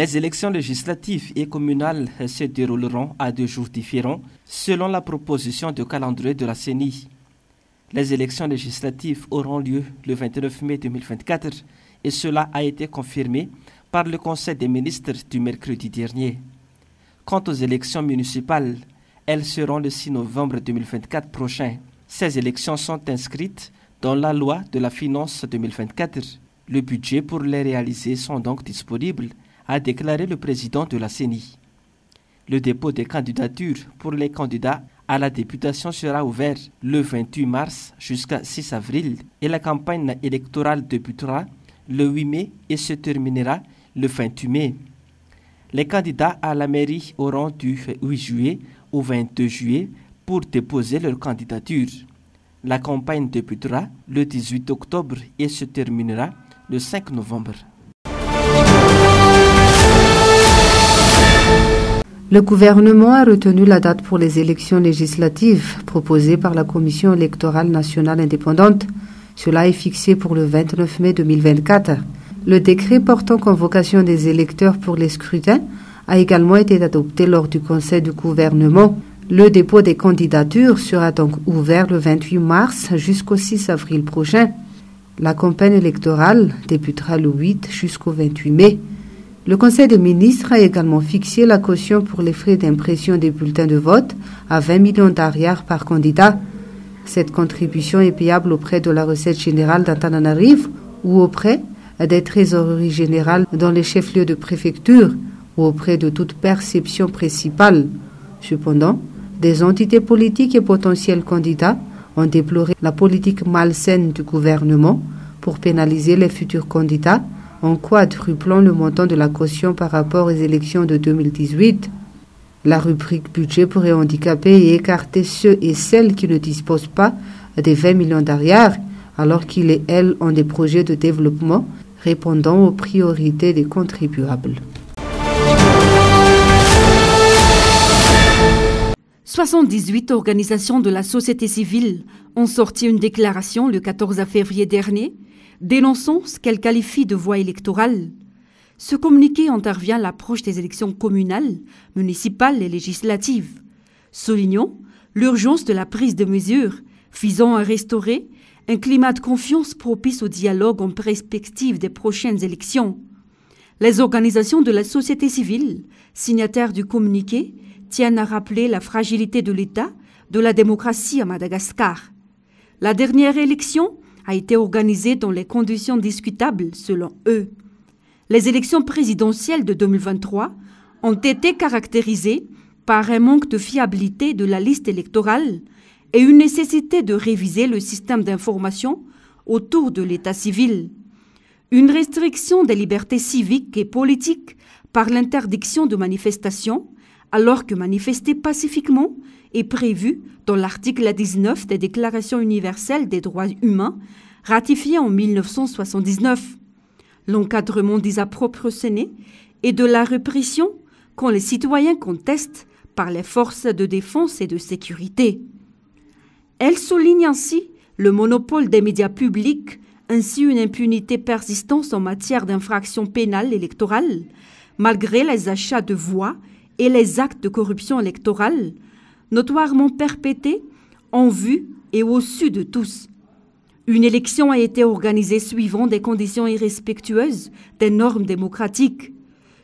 Les élections législatives et communales se dérouleront à 2 jours différents selon la proposition de calendrier de la CENI. Les élections législatives auront lieu le 29 mai 2024 et cela a été confirmé par le Conseil des ministres du mercredi dernier. Quant aux élections municipales, elles seront le 6 novembre 2024 prochain. Ces élections sont inscrites dans la loi de la finance 2024. Le budget pour les réaliser sont donc disponibles, a déclaré le président de la CENI. Le dépôt des candidatures pour les candidats à la députation sera ouvert le 28 mars jusqu'à 6 avril et la campagne électorale débutera le 8 mai et se terminera le 28 mai. Les candidats à la mairie auront du 8 juillet au 22 juillet pour déposer leur candidature. La campagne débutera le 18 octobre et se terminera le 5 novembre. Le gouvernement a retenu la date pour les élections législatives proposées par la Commission électorale nationale indépendante. Cela est fixé pour le 29 mai 2024. Le décret portant convocation des électeurs pour les scrutins a également été adopté lors du Conseil du gouvernement. Le dépôt des candidatures sera donc ouvert le 28 mars jusqu'au 6 avril prochain. La campagne électorale débutera le 8 jusqu'au 28 mai. Le Conseil des ministres a également fixé la caution pour les frais d'impression des bulletins de vote à 20 millions d'ariars par candidat. Cette contribution est payable auprès de la recette générale d'Antananarivo ou auprès des trésoreries générales dans les chefs-lieux de préfecture ou auprès de toute perception principale. Cependant, des entités politiques et potentiels candidats ont déploré la politique malsaine du gouvernement pour pénaliser les futurs candidats en quadruplant le montant de la caution par rapport aux élections de 2018. La rubrique budget pourrait handicaper et écarter ceux et celles qui ne disposent pas des 20 millions d'ariars, alors qu'ils et elles ont des projets de développement répondant aux priorités des contribuables. 78 organisations de la société civile ont sorti une déclaration le 14 février dernier dénonçant ce qu'elles qualifient de voie électorale. Ce communiqué intervient à l'approche des élections communales, municipales et législatives, soulignant l'urgence de la prise de mesures visant à restaurer un climat de confiance propice au dialogue en perspective des prochaines élections. Les organisations de la société civile, signataires du communiqué, tiennent à rappeler la fragilité de l'État, de la démocratie à Madagascar. La dernière élection a été organisée dans les conditions discutables selon eux. Les élections présidentielles de 2023 ont été caractérisées par un manque de fiabilité de la liste électorale et une nécessité de réviser le système d'information autour de l'état civil. Une restriction des libertés civiques et politiques par l'interdiction de manifestation, alors que manifester pacifiquement est prévu dans l'article 19 des Déclarations universelles des droits humains, ratifiée en 1979. L'encadrement des appropriations et de la répression quand les citoyens contestent par les forces de défense et de sécurité. Elle souligne ainsi le monopole des médias publics ainsi une impunité persistante en matière d'infractions pénales électorales, malgré les achats de voix et les actes de corruption électorale, notoirement perpétrés en vue et au su de tous. Une élection a été organisée suivant des conditions irrespectueuses des normes démocratiques.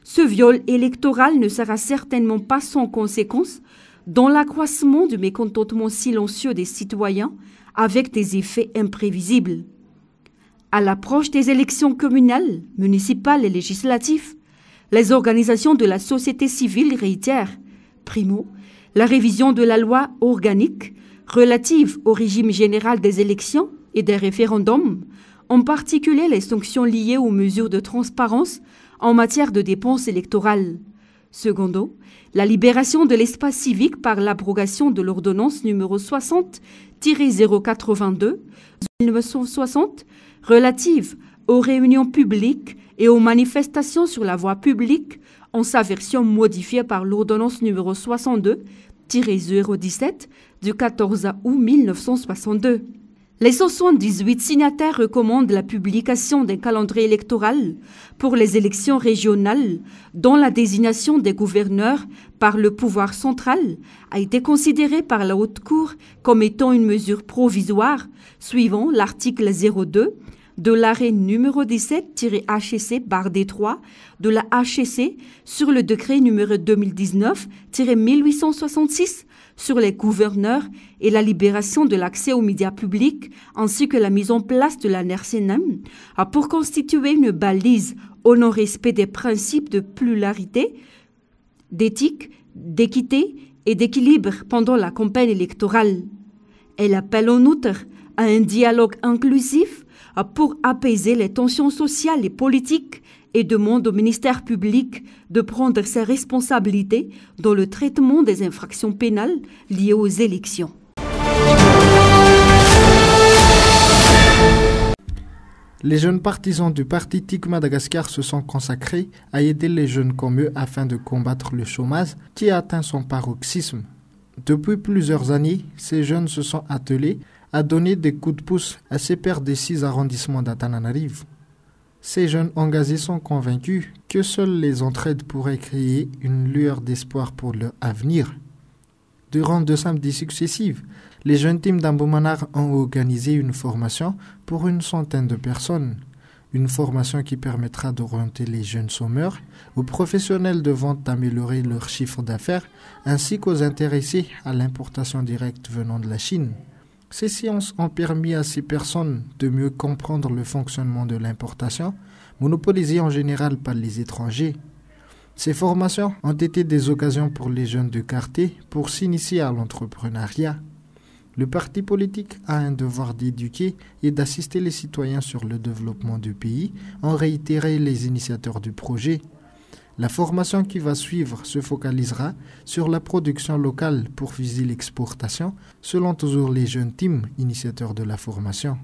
Ce viol électoral ne sera certainement pas sans conséquence dans l'accroissement du mécontentement silencieux des citoyens avec des effets imprévisibles. À l'approche des élections communales, municipales et législatives, les organisations de la société civile réitèrent, primo, la révision de la loi organique relative au régime général des élections et des référendums, en particulier les sanctions liées aux mesures de transparence en matière de dépenses électorales. Secondo, la libération de l'espace civique par l'abrogation de l'ordonnance numéro 60-082 1960 relative aux réunions publiques et aux manifestations sur la voie publique en sa version modifiée par l'ordonnance numéro 62-017 du 14 août 1962. Les 78 signataires recommandent la publication d'un calendrier électoral pour les élections régionales dont la désignation des gouverneurs par le pouvoir central a été considérée par la Haute Cour comme étant une mesure provisoire suivant l'article 02 de l'arrêt numéro 17-HC/D3 de la HCC sur le décret numéro 2019-1866 sur les gouverneurs et la libération de l'accès aux médias publics ainsi que la mise en place de la NERCENAM pour constituer une balise au non-respect des principes de pluralité, d'éthique, d'équité et d'équilibre pendant la campagne électorale. Elle appelle en outre à un dialogue inclusif pour apaiser les tensions sociales et politiques et demande au ministère public de prendre ses responsabilités dans le traitement des infractions pénales liées aux élections. Les jeunes partisans du parti TIC Madagascar se sont consacrés à aider les jeunes comme eux afin de combattre le chômage qui a atteint son paroxysme. Depuis plusieurs années, ces jeunes se sont attelés à donner des coups de pouce à ces pairs des 6 arrondissements d'Antananarivo. Ces jeunes engagés sont convaincus que seules les entraides pourraient créer une lueur d'espoir pour leur avenir. Durant 2 samedis successifs, les jeunes teams d'Ambomanar ont organisé une formation pour une centaine de personnes. Une formation qui permettra d'orienter les jeunes chômeurs, aux professionnels de vente d'améliorer leur chiffre d'affaires, ainsi qu'aux intéressés à l'importation directe venant de la Chine. Ces séances ont permis à ces personnes de mieux comprendre le fonctionnement de l'importation, monopolisée en général par les étrangers. Ces formations ont été des occasions pour les jeunes de quartier pour s'initier à l'entrepreneuriat. Le parti politique a un devoir d'éduquer et d'assister les citoyens sur le développement du pays, ont réitéré les initiateurs du projet. La formation qui va suivre se focalisera sur la production locale pour viser l'exportation, selon toujours les jeunes teams initiateurs de la formation.